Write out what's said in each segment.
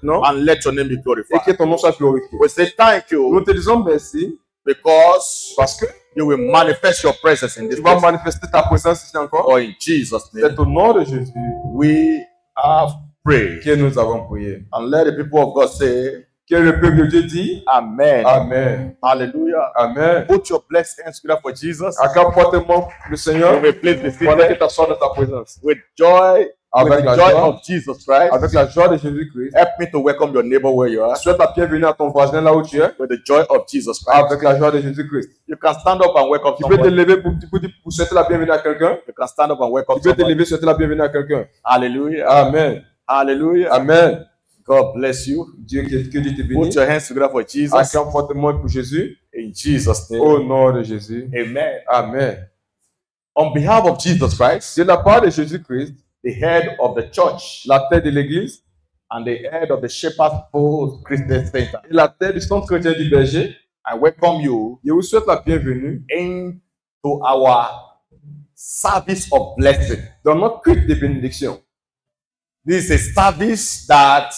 Non? and let your name be Et que glorified. ton nom soit glorifié. We say thank Nous you te disons merci because parce que you will manifest your presence in this tu vas place. manifester ta présence ici encore. For in Jesus' name, C'est au nom de Jésus we have prayed. que nous avons prié. And let the people of God say, Que le peuple de Dieu dit Amen. Amen. Hallelujah. Amen. Put your blessed hands together for Jesus. Accorde fortement le Seigneur You may please be pendant que seated tu t'assois dans ta présence. with joy, Avec with the la joy joie. of Jesus Christ. Avec la joie de Jésus-Christ. Help me to welcome your neighbor where you are. Souhaite la bienvenue à ton voisin là où tu es. With the joy of Jesus Christ. Avec la joie de Jésus-Christ. You can stand up and welcome Tu peux te somebody. lever pour souhaiter la bienvenue à quelqu'un. You can stand up and welcome Tu peux te somebody. lever souhaiter la bienvenue à quelqu'un. Hallelujah. Amen. Hallelujah. Amen. God bless you. Dieu que Dieu te Put bénisse. your hands together for Jesus. Acclame fortement pour Jésus. In Jesus' name. Au nom de Jésus. Amen. Amen. On behalf of Jesus Christ, C'est la part de Jésus-Christ, the head of the church la tête de l'Église and the head of the Shepherd's Pole Christian Center, et la tête du centre chrétien du berger, I welcome you je vous souhaite la bienvenue into our service of blessing. dans notre culte de bénédiction. This is a service that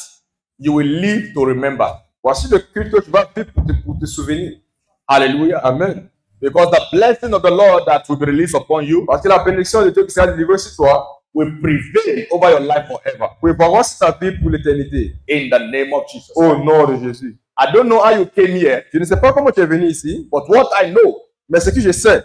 you will live to remember. Voici le culte que tu vas vivre pour te souvenir. Hallelujah. Amen. Because the blessing of the Lord that will be released upon you Parce que la bénédiction de Dieu qui sera délivrée sur toi will prevail over your life forever. préparera sur ta vie pour l'éternité. In the name of Jesus. Au nom de Jésus. I don't know how you came here, Je ne sais pas comment tu es venu ici, but what I know, mais ce que je sais,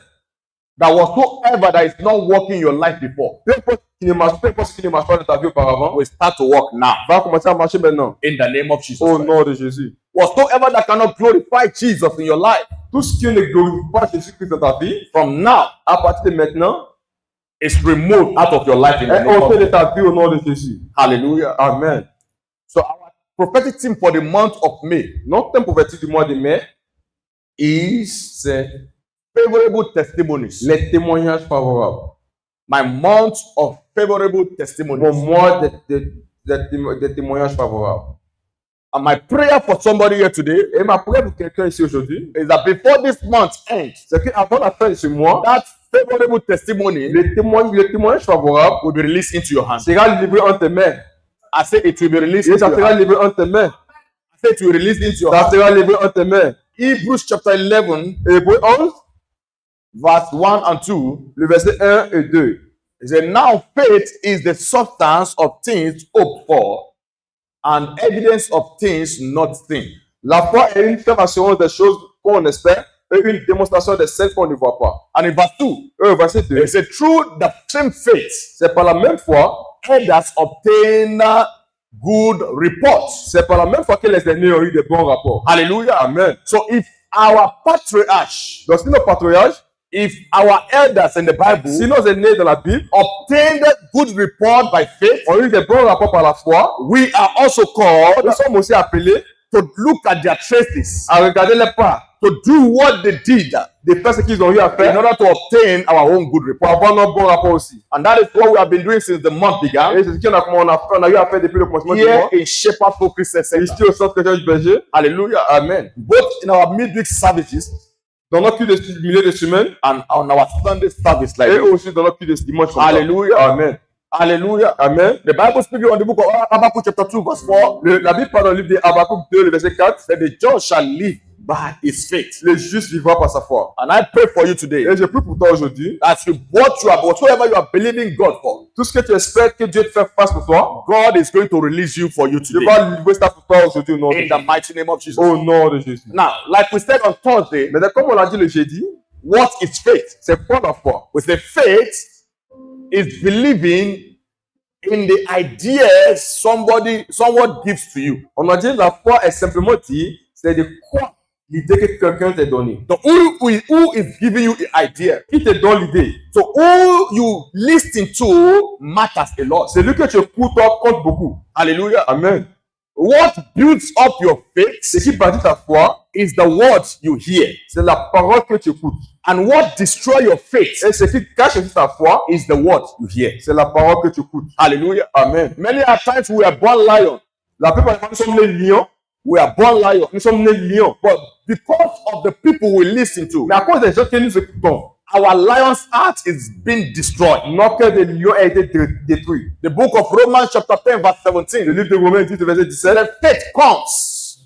that whatsoever that is not working your life before peu importe ce qui ne marche pas dans ta vie auparavant, will start to work now. va commencer à marcher maintenant. In the name of Jesus. Au Christ. nom de Jésus. Whatsoever that cannot glorify Jesus in your life, Tout ce qui ne glorifie pas Jésus-Christ dans ta vie, from now, à partir de maintenant, is removed out of your life in the est name ôté of de ta vie au nom de Jésus. Hallelujah. Amen. So our prophetic theme for the month of May Notre thème prophétique du mois de mai, is c'est favorable testimonies. les témoignages favorables. My month of favorable Mon testimonies. mois de témoignages favorables. And my prayer for somebody here today Et ma prière pour quelqu'un ici aujourd'hui, is that before this month ends, c'est qu'avant la fin de ce mois, that favorable testimony le témoignage favorable will be released into your hands. sera livré entre tes mains. I say it will be released Et into ça your sera hands. livré entre tes mains. I say it will be released into your Ça hands. sera livré entre tes mains. Hebrews chapter 11, Hébreux 11, verse 1 and 2. le verset 1 et 2. It says, now faith is the substance of things hoped for and evidence of things not seen. La foi est une ferme assurance des choses qu'on espère et une démonstration de celles qu'on ne voit pas. And in verse 2, Verset 2. it says, through the same faith, C'est par la même foi, others obtain good reports. c'est par la même foi que les derniers ont eu de bons rapports. Hallelujah. Amen. So if our patriarchs, Donc si nos patriarches, if our elders in the Bible si nos aînés dans la Bible obtained good report by faith, ont eu de bons rapports par la foi, we are also called nous sommes aussi appelés to look at their traces, à regarder les pas, to do what they did de faire ce qu'ils ont eu à in faire order to obtain our own good pour report. avoir nos bons rapports aussi. And that is what we have been doing since the month began Et c'est ce qu'on a eu à faire depuis le commencement du here mois. in Shepherd Folk Christian Center. Ici au centre chrétien du berger. Hallelujah. Amen. Both in our midweek services Dans notre culte de milieu de semaine and on our Sunday service like et this. aussi dans notre culte de dimanche. comme ça. Hallelujah. Amen. Hallelujah. Amen. The Bible speaking on the book of Habakkuk chapter 2 verse 4, La Bible parle dans le livre de Habakkuk 2, le verset 4. that the just shall live by his faith. Le juste vivra par sa foi. And I pray for you today Et je prie pour toi aujourd'hui. that whatsoever you are believing God for, Tout ce que tu espères que Dieu te fasse face pour toi, God is going to release you for you Dieu today. va livrer ça pour toi aujourd'hui au nom de In Jésus. the mighty name of Jesus. Au nom de Jésus. Now, like we said on Thursday, Mais comme on l'a dit le jeudi, what is faith? c'est quoi la foi? We say faith is believing in the ideas someone gives to you. On a dit la foi est simplement dit, c'est de quoi l'idée que quelqu'un t'a donnée. So who is giving you the idea? Qui te donne l'idée? So who you listen to matters a lot. Celui que tu écoutes toi compte beaucoup. Hallelujah. Amen. What builds up your faith Ce qui bâtit ta foi, is the words you hear. c'est la parole que tu écoutes. And what destroys your faith Et ce qui cache aussi ta foi, is the word you hear. c'est la parole que tu écoutes. Hallelujah. Amen. Many a times we are born lion. La plupart du temps, nous sommes nés lions. We are born lion. Nous sommes nés lions. But because of the people we listen to, Mais à cause des gens que nous écoutons, our lion's heart is being destroyed. Notre cœur de lion a été détruit. The book of Romans chapter 10 verse 17. Le livre de Romains dit, verset 17. The faith comes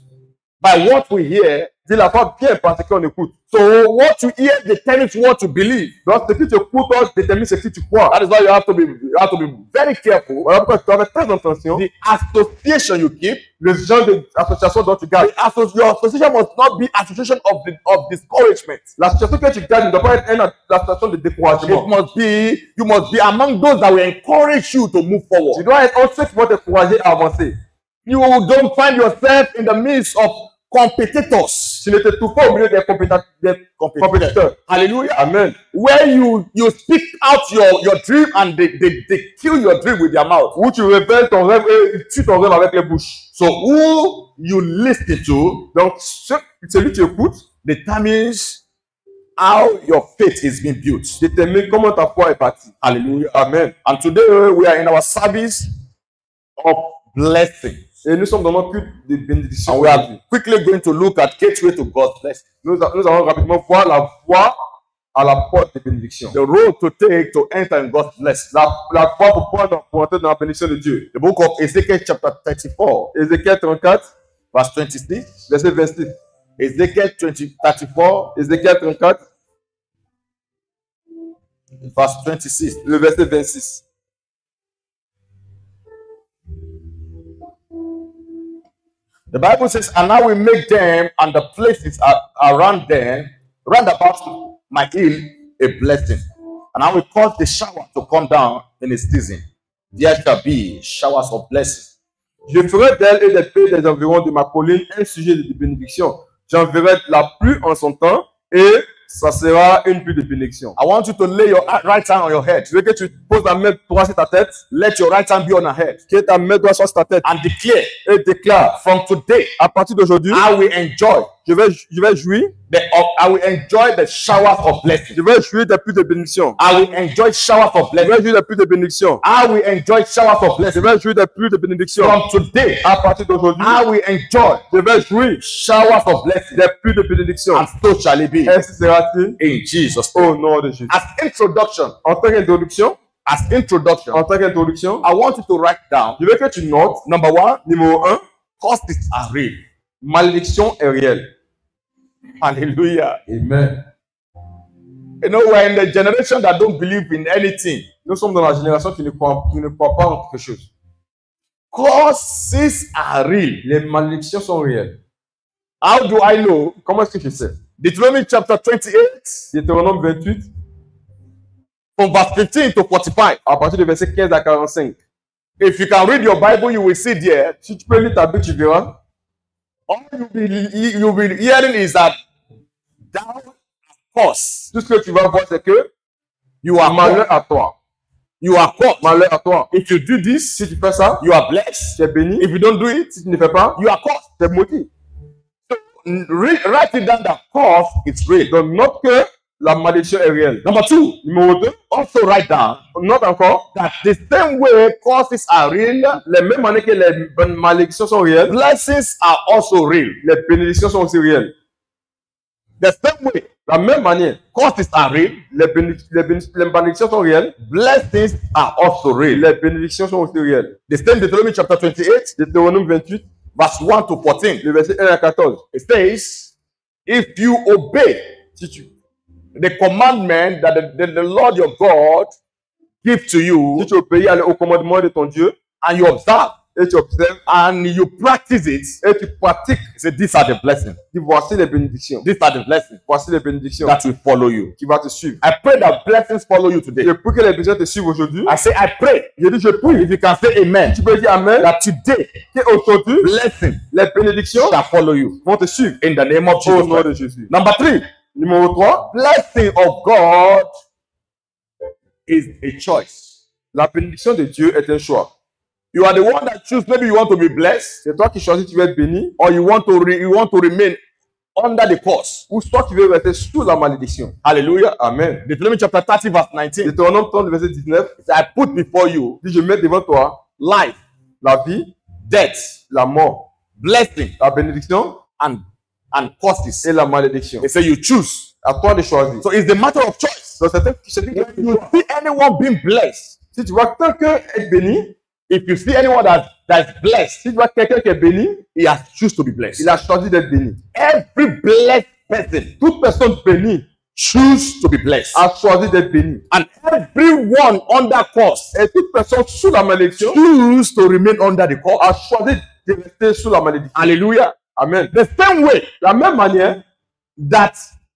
by what we hear. Dit la foi vient parce qu'on écoute. So what you hear determines what to believe. Donc ce que tu écoutes détermine ce que tu crois. That is why you have to be very careful. Voilà pourquoi tu dois faire très attention. The association you keep, Le genre d'association dont tu gardes. your association must not be association of discouragement. L'association que tu gardes ne doit pas être une association de découragement. You must be among those that will encourage you to move Tu forward. dois être entre ceux qui vont t'encourager à avancer. You don't find yourself in the midst of competitors. Tu ne te trouves pas au milieu des compétiteurs. Hallelujah. Amen. Where you speak out your dream and they kill your dream with their mouth. Où tu révèles ton rêve et ils tuent ton rêve avec les bouches. So who you listen to, Donc celui que tu écoutes determines how your faith is being built. détermine comment ta foi est bâtie. Hallelujah. Amen. And today we are in our service of blessing. Et nous sommes dans notre culte de bénédiction. And we are quickly going to look at gateway to God's blessing. Nous allons rapidement voir la voie à la porte de bénédiction. The road to take to enter in God's blessing. La voie pour prendre pour entrer dans la bénédiction de Dieu. The book of Ezekiel chapter 34, Ézéchiel 34, verse 26. verset 26. Ezekiel 34, Ézéchiel 34, verse 26. le verset 26. The Bible says, and I will make them and the places around them, round about my hill, a blessing. And I will cause the shower to come down in its season. There shall be showers of blessing. Je ferai d'elle et des pays des environs de ma colline un sujet de bénédiction. J'enverrai la pluie en son temps et ça sera une pluie de bénédiction. I want you to lay your right hand on your head. Je veux que tu poses ta main droite sur ta tête. Let your right hand be on your head. Que ta main droite soit sur ta tête. And declare, Et déclare, from today, à partir d'aujourd'hui, I will enjoy je vais jouir. I will enjoy the showers of blessing. Je vais jouir des pluies de bénédiction. I will enjoy showers of Je blessing. vais jouir des pluies de bénédiction. I will enjoy showers of Je blessing. vais jouir des pluies de bénédiction. From today, À partir d'aujourd'hui, I will enjoy je vais jouir showers of blessing. des pluies de bénédiction. And so shall it be. Ainsi sera-t-il In Jesus' name. au nom de Jésus. As introduction, En tant qu'introduction, I want you to write down, je veux que tu notes, number one, numéro 1, causes are real. malédiction est réelle. Hallelujah. Amen. You know, we're in the generation that don't believe in anything. Nous sommes dans la génération qui ne croit pas en quelque chose. Causes are real. Les malédictions sont réelles. How do I know? Comment est-ce que je sais? Deuteronomy chapter 28, Deutéronome 28, from verse 15 to 45. à partir du verset 15 à 45. If you can read your Bible, you will see there. Si tu peux lire ta Bible, tu verras. All you'll be hearing is that thou cause. Tout ce que tu vas voir, c'est que You are malheur caught. à toi. You are caught. Malheur à toi. If you do this, Si tu fais ça, you are blessed. tu es béni. If you don't do it, Si tu ne fais pas, you are caught. tu es maudit. Write it down that cause it's real. Donc, note que la malédiction est réelle. Number two, Numéro 2, also write down note encore, that the same way causes are real, les mêmes années que les malédictions sont réelles, blessings are also real. les bénédictions sont aussi réelles. The same way De la même manière, causes are real, les malédictions sont réelles, blessings are also real. les bénédictions sont aussi réelles. The same Deuteronomy chapter 28, Deutéronome 28, verse 1 to 14. le verset 1 à 14. It says, if you obey Si tu the commandment that the Lord your God give to you, obéis au commandement de ton Dieu and you observe et tu observes and you practice it, et tu pratiques, say these are the blessings. dis voici les bénédictions. These are the blessings Voici les bénédictions that will follow you. qui vont te suivre. I pray that blessings follow you today. Je prie que les bénédictions te suivent aujourd'hui. I say I pray. Je dis je prie. If you can say amen, Tu peux dire Amen. that today Qu'aujourd'hui, blessings les bénédictions shall follow you vont te suivre. in the name of Au Jesus nom Christ. de Jésus. Number 3, Numéro 3, blessing of God is a choice. la bénédiction de Dieu est un choix. You are the one that choose. Maybe you want to be blessed, C'est toi qui choisis, tu veux être béni, or you want to remain under the curse. ou soit tu veux rester sous la malédiction. Hallelujah. Amen. Deuteronomy chapter 30 verse 19. Deutéronome 30, verset 19, I put before you dit je mets devant toi life, la vie, death, la mort, blessing, la bénédiction and and curses. et la malédiction. He said, you choose. À toi de choisir. So it's the matter of choice. Donc, c'est When you see anyone being blessed, si tu vois quelqu'un être béni, if you see anyone that's blessed, si tu vois quelqu'un qui est béni, he has choose to be blessed. il a choisi d'être béni. Every blessed person Toute personne bénie choose to be blessed. a choisi d'être béni. And everyone under curse Et toute personne sous la malédiction choose to remain under the curse. a choisi de rester sous la malédiction. Hallelujah. Amen. The same way La même manière that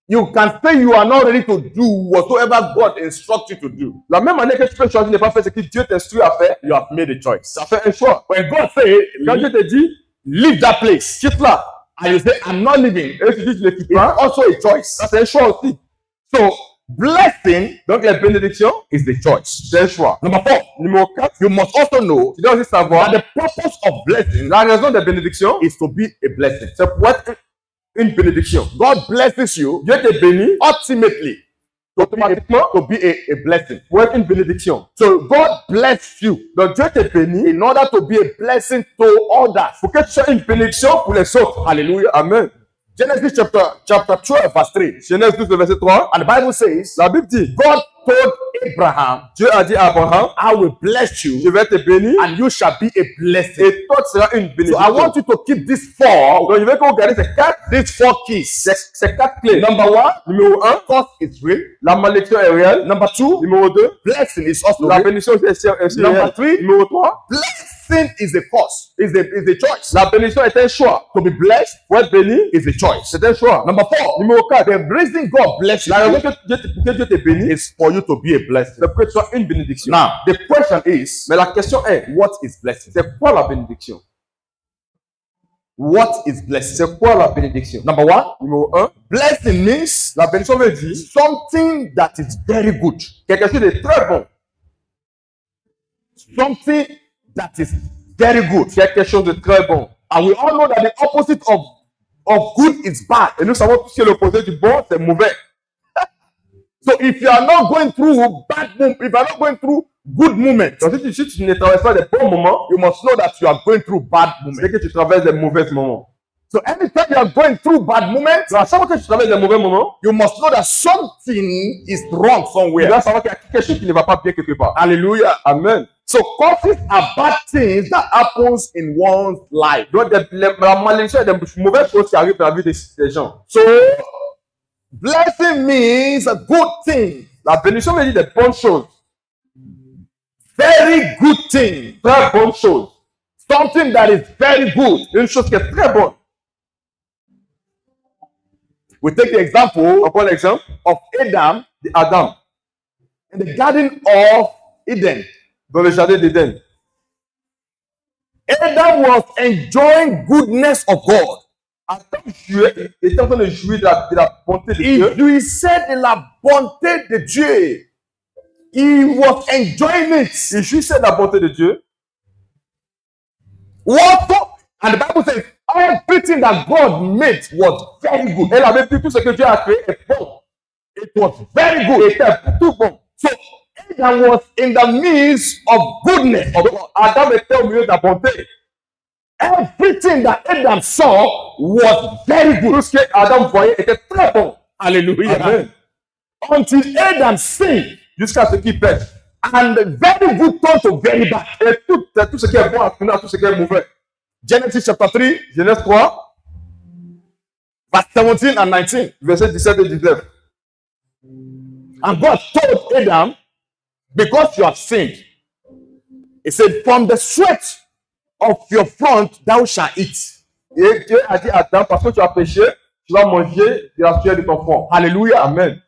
you can say you are not ready to do whatsoever God instructs you to do, la même manière que tu peux choisir de ne pas faire ce que Dieu t'instruit à faire, you have made a choice. tu as fait un choix. When God says, Quand Dieu te dit, leave that place, quitte là, and you say, I'm not leaving, et tu dis tu ne quittes it's pas, also a choice. ça c'est un choix aussi. So, blessing Donc la bénédiction, is the choice. c'est un choix. Number 4, Numéro 4, you must also know tu dois aussi savoir that the purpose of blessing la raison des bénédictions, is to be a blessing. c'est pour être une bénédiction. God blesses you Dieu te bénit ultimately automatiquement to be a blessing. pour être une bénédiction. So God bless you Donc Dieu te bénit in order to be a blessing to others. pour que tu sois une bénédiction pour les autres. Hallelujah. Amen. Genesis chapter 12 verse 3. Genèse 12, verset 3. And the Bible says, La Bible dit, God told Abraham, Dieu a dit à Abraham, I will bless je you vais te bénir and you shall be a blessing. et toi tu seras une So bénédiction. I want you to keep these four, Donc je veux qu'on regarde these four keys. ces quatre clés. Number 1, Numéro 1, curse is real. la malédiction est réelle. Number 2, Numéro 2, blessing is also la real. bénédiction est Number réelle. 3, Numéro 3, blessing is a cause, is a choice. la bénédiction est un choix. To be blessed Pour être béni, is a choice. c'est un choix. Number 4, Numéro 4, the reason God bless la raison you que Dieu te bénit, is for you to be a blessing. c'est pour que tu sois une bénédiction. Now, the question is, Mais la question est, what is blessing? c'est quoi la bénédiction? What is blessing? C'est quoi la bénédiction? Number 1, Numéro 1, blessing means la bénédiction veut dire something that is very good. quelque chose de très bon. Something that is very good. Quelque chose de très bon. And we all know that the opposite of good is bad. Et nous savons tous que l'opposé du bon, c'est mauvais. So if you are not going through bad moments, if you are not going through good moments, Donc si tu ne traverses pas des bons moments, you must know that you are going through bad c'est moments. que tu traverses des mauvais moments. So anytime you are going through bad moments, Donc à chaque fois que tu traverses des mauvais moments, you must know that something is wrong tu somewhere. dois savoir qu'il y a quelque chose qui ne va pas bien quelque part. Hallelujah. Amen. So causes are bad things that happens in one's life. Donc la malédiction est des mauvaises choses qui arrivent dans la vie des gens. So blessing means a good thing, La bénédiction veut dire des bonnes choses. very good thing, Très bonnes choses. something that is very good. Une chose qui est très bonne. We take the example On prend l'exemple of Adam d'Adam in the Garden of Eden. dans le jardin d'Éden. Adam was enjoying goodness of God. Adam était en train de jouir de la bonté de Dieu. Il jouissait de la bonté de Dieu. He was enjoying it. Il jouissait de la bonté de Dieu. What? And the Bible says everything that God made was very good. Et la Bible dit tout ce que Dieu a créé est bon. It was very good. Était tout bon. So Adam was in the midst of goodness of God. Adam était au milieu de la bonté. Everything that Adam saw was very good. Tout ce que Adam voyait était très bon. Hallelujah. Amen. Until Adam sinned, Jusqu'à ce qu'il pêche. and very good turned to very bad. Et tout ce qui est bon a tourné à tout ce qui est mauvais. Genesis chapter 3, Genèse 3, verse 17 and 19. verset 17 et 19. And God told Adam, because you have sinned, he said, from the sweat of your front thou shalt eat. Et Dieu a dit à Adam, parce que tu as péché, tu vas manger de la sueur de ton front. Hallelujah. Amen.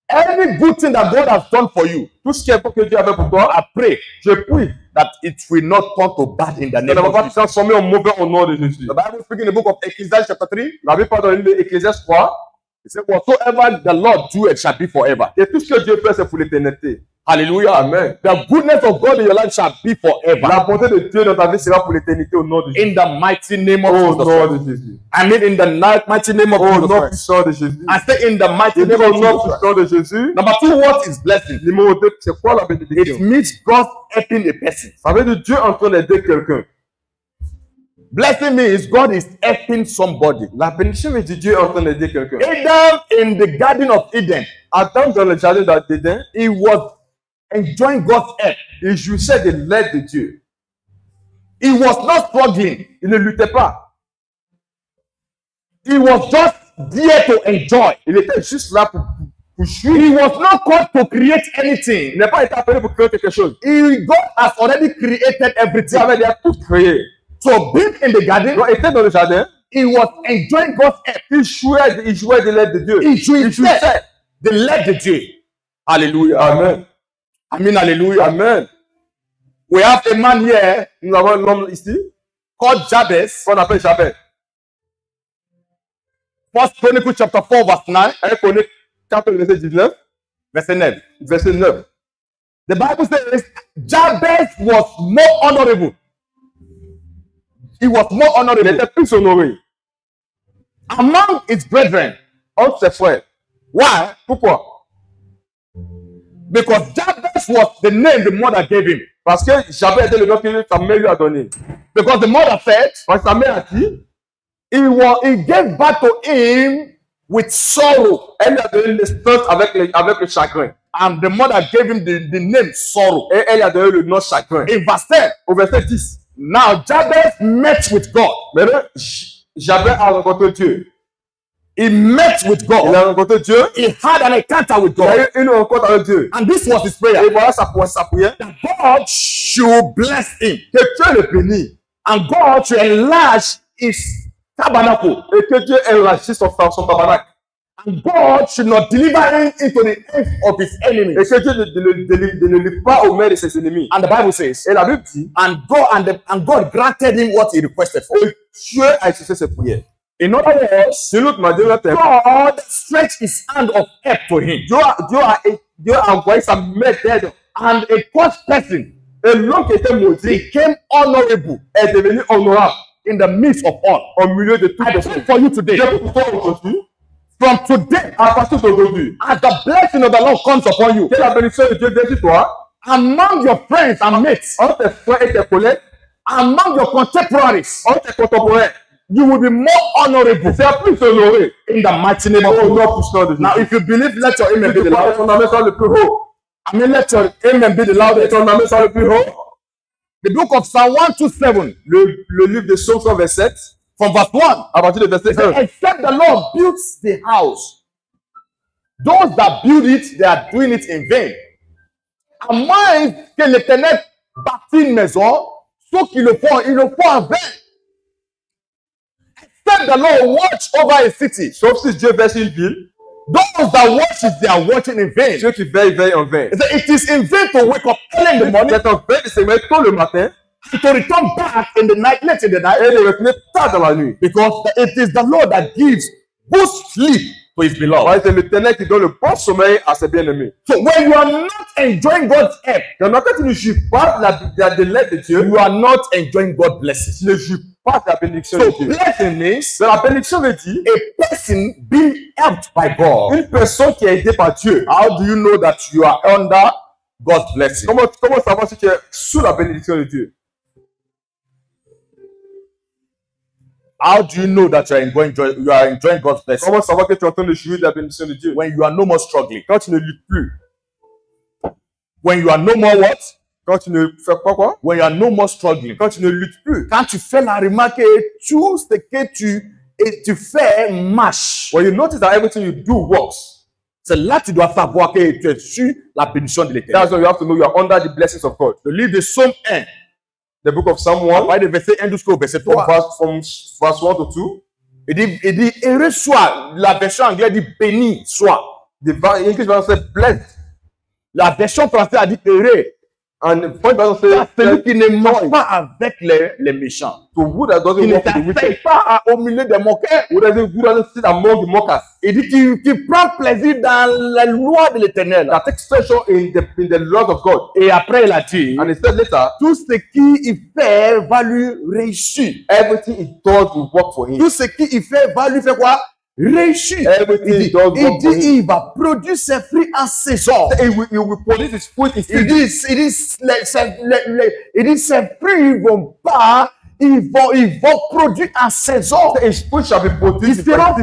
Any good thing that God has done for you, Tout ce qui est bon que Dieu avait pour toi, I pray je prie. that it will not turn to bad in the Ça name ne va of pas Jesus. te transformer en mauvais au nom de Jésus. The Bible speaking in the book of Ecclesiastes chapter 3, La Bible parle dans le livre d'Ecclésiaste 3, it said, whatsoever the Lord doeth shall be forever. et tout ce que Dieu fait, c'est pour l'éternité. Hallelujah. Amen. The goodness of God in your life shall be forever. La bonté de Dieu dans ta vie sera pour l'éternité au nom de Jésus. In the mighty name of Au Jesus. nom de Jésus. I mean in the mighty name of Au Jesus nom Christ. puissant de Jésus. I say in the mighty Et name au of nom Jesus Christ. puissant de Jésus. Number 2, what is blessing? Numéro 2, c'est quoi la It bénédiction? means God helping a person. Ça veut dire Dieu en train d'aider quelqu'un. Blessing means God is helping somebody. La bénédiction veut dire Dieu est en train d'aider quelqu'un. Adam in the Garden of Eden, Adam dans le jardin d'Éden, he was enjoying God's help. il jouissait de l'aide de Dieu. He was not struggling. Il ne luttait pas. He was just there to enjoy. Il était juste là pour jouir. He was not called to create anything. Il n'a pas été appelé pour créer quelque chose. God has already created Il everything. avait déjà tout créé. So being in the garden, Donc, il était dans le jardin. he was enjoying God's help. Il jouait de l'aide de Dieu. Il jouissait de l'aide de Dieu. Hallelujah. Amen. Amen. Hallelujah. Amen. We have a man here Nous avons un homme ici called Jabez. qu'on appelle Jabez. First Chronicles chapter 4 verse 9. 1 Chronique 4 verset 19. Verset 9. Verset 9. The Bible says Jabez was more honorable. He was more Il honorable était plus honoré among his brethren. entre ses frères. Why? Pourquoi? Because Jabez was the name the mother gave him. Parce que Jabez était le nom que sa mère lui a donné. Because the mother said Parce que sa mère a dit, he gave birth to him with sorrow. elle lui a donné naissance avec le chagrin. And the mother gave him the name sorrow. Et elle lui a donné le nom chagrin. In verse 10, Au verset 10. now Jabez met with God. Maintenant, Jabez a rencontré Dieu. He met with Il God. a rencontré Dieu. He had an encounter with Il a God. eu une rencontre avec Dieu. And this was his prayer. Et voilà sa prière. That God should bless him. Que Dieu le bénisse. And God should enlarge his tabernacle. Et que Dieu élargisse son tabernacle. And God should not deliver him into the hands of his Et enemies. que Dieu ne livre pas aux mains de ses ennemis. And the Bible says, Et la Bible dit, and God granted him what he requested for. Dieu a exaucé ses prières. In other words, De l'autre manière, God stretched his hand of help to him. Dieu a envoyé sa main d'aide. And a cursed person Et l'homme qui était maudit became honorable est devenu honorable in the midst of all. au milieu de toutes I les pray choses. for you today. Dieu pour toi aujourd'hui, From today, à partir d'aujourd'hui, as the blessing of the Lord comes upon you, que la bénédiction de Dieu vienne sur toi, among your friends and mates, entre tes frères et tes collègues, among your contemporaries, entre tes contemporains, you will be more honorable tu seras plus honoré. in the mighty name Au of nom God. puissant de Jésus. Now, if you believe, let your amen be Tu the crois que loudest. ton amen soit le plus haut. I mean, let your amen be the Et loudest. ton amen soit le plus haut. The book of Psalm 127, Le livre de Psaume 127, from verse 1. à partir du verset 1. Except the Lord builds the house, those that build it, they are doing it in vain. À moins que l'Éternel bâtit une maison, ceux qui le font, ils le font en vain. Except the Lord watch over a city, Sauf si Dieu veille sur une ville, those that watch it, they are watching in vain. Dieu qui veille, veille en vain. He said, it is in vain to wake up early in the morning C'est en vain de se mettre tôt le matin and to return back in the night, late in the night, et de retourner tard dans la nuit. because it is the Lord that gives good sleep to his beloved. Ouais, c'est l'Éternel qui donne le bon sommeil à ses bien-aimés. So when you are not enjoying God's help, Quand tu ne jouis pas de l'aide de Dieu, you are not enjoying God's blessings. tu ne jouis pas de la bénédiction So de Dieu. blessing means Mais la bénédiction veut dire a person being helped by God. une personne qui est aidée par Dieu. How do you know that you are under God's blessing? Comment savoir si tu es sous la bénédiction de Dieu? How do you know that you are enjoying God's blessing? Comment savoir que tu es en train de jouir de la bénédiction de Dieu? When you are no more struggling. Quand tu ne luttes plus. When you are no more what? Quand tu ne fais pas quoi? When you are no more struggling. Quand tu ne luttes plus. Quand tu fais la remarque, tout ce que tu fais marche. When you notice that everything you do works, C'est là que tu dois savoir que tu es sur la bénédiction de l'Éternel. that's when you have to know you are under the blessings of God. Le livre de Psaume 1, The book of Psalm 1, ouais, de verset 1 jusqu'au verset from 3. verse 1 to 2, Il dit, heureux soit. La version anglaise dit béni soit. the English version says blessed, La version française a dit heureux. and French version says Celui qui ne marche pas avec les méchants. to who that Qui doesn't ne walk with the s'asseye wicked, pas au milieu des moqueurs. who doesn't sit among the mockers, Il dit qu'il prend plaisir dans la loi de l'Éternel. that takes pleasure in the Lord of God. Et après, il a dit, And he said later, tout ce qu'il fait va lui réussir. everything he does will work for him. Tout ce qu'il fait va lui faire quoi? Réussir. Everything he does Il work for him. dit, il va produire ses fruits en saison. He will produce his fruit in Il season. dit, ses fruits ne vont pas Ils vont produire en saison. His fruit shall be produced. Il sera